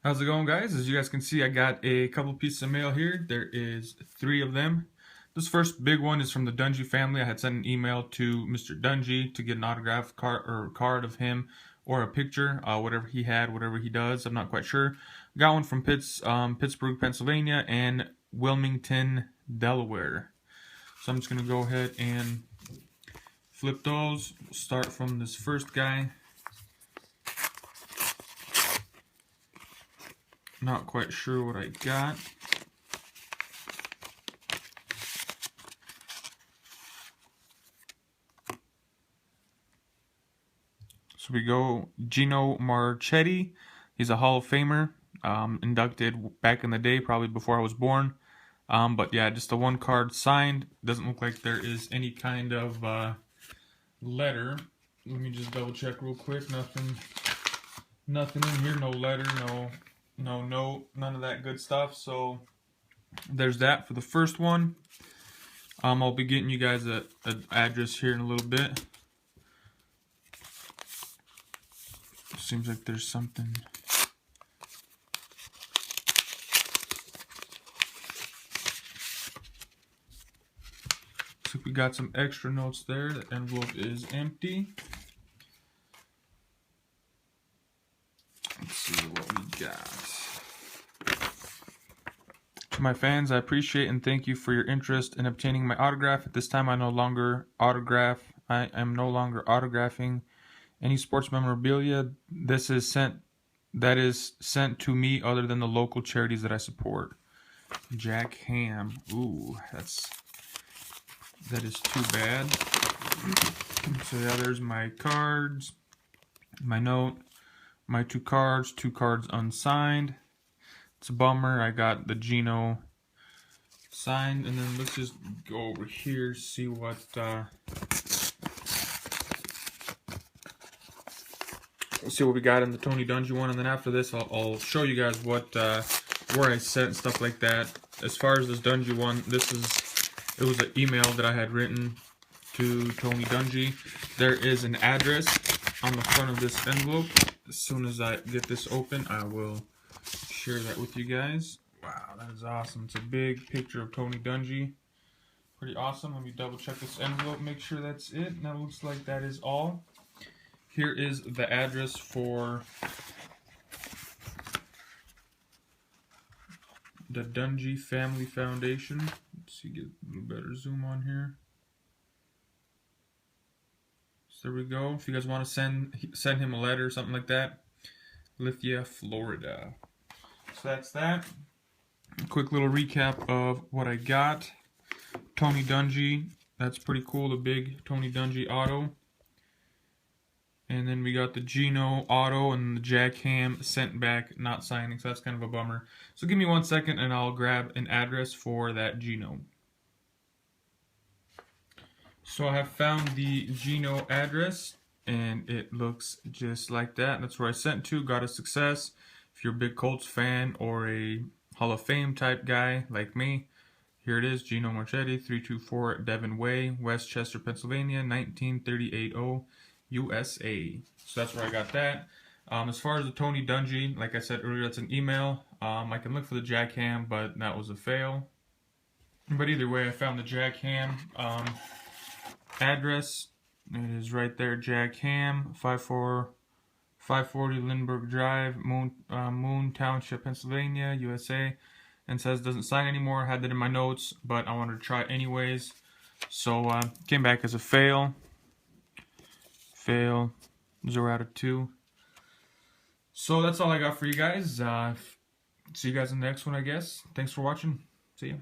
How's it going, guys? As you guys can see, I got a couple pieces of mail here. There is 3 of them. This first big one is from the Dungy family. I had sent an email to Mr. Dungy to get an autograph card of him or a picture, whatever he had, whatever he does. I'm not quite sure. Got one from Pittsburgh, Pennsylvania, and Wilmington, Delaware. So I'm just going to go ahead and flip those. Start from this first guy. Not quite sure what I got. So we go Gino Marchetti. He's a Hall of Famer, inducted back in the day, probably before I was born. But yeah, just the one card signed. Doesn't look like there is any kind of letter. Let me just double check real quick. Nothing in here. No letter. No note. None of that good stuff. So there's that for the first one. I'll be getting you guys an address here in a little bit. Seems like there's something. Looks like we got some extra notes there. The envelope is empty. Let's see what we got. To my fans, I appreciate and thank you for your interest in obtaining my autograph. At this time, I am no longer autographing any sports memorabilia that is sent to me other than the local charities that I support. Jack Ham. Ooh, that is too bad. So yeah, there's my cards, my note, my 2 cards unsigned. It's a bummer. I got the Gino signed, and then let's just go over here, see what we got in the Tony Dungy one, and then after this I'll show you guys what where I sent and stuff like that. As far as this Dungy one, it was an email that I had written to Tony Dungy. There is an address on the front of this envelope. As soon as I get this open, I will share that with you guys. Wow, that is awesome. It's a big picture of Tony Dungy. Pretty awesome. Let me double check this envelope, make sure that's it. And that looks like that is all. Here is the address for the Dungy Family Foundation. Let's see, get a little better zoom on here. So there we go. If you guys want to send him a letter or something like that, Lithia, Florida. So that's that. A quick little recap of what I got. Tony Dungy. That's pretty cool. The big Tony Dungy auto. And then we got the Gino auto and the Jack Ham sent back, not signing, so that's kind of a bummer. So give me 1 second and I'll grab an address for that Gino. So I have found the Gino address, and it looks just like that. That's where I sent to, got a success. If you're a big Colts fan or a Hall of Fame type guy like me, here it is, Gino Marchetti, 324 Devon Way, Westchester, Pennsylvania, 19380. USA. So that's where I got that. As far as the Tony Dungy, like I said earlier, that's an email. I can look for the Jack Ham, but that was a fail. But either way, I found the Jack Ham address. It is right there, Jack Ham, 540 Lindbergh Drive, Moon Township, Pennsylvania, USA. And says doesn't sign anymore. I had that in my notes, but I wanted to try it anyways. So came back as a fail. Fail, 0 out of 2. So that's all I got for you guys. See you guys in the next one, I guess. Thanks for watching. See ya.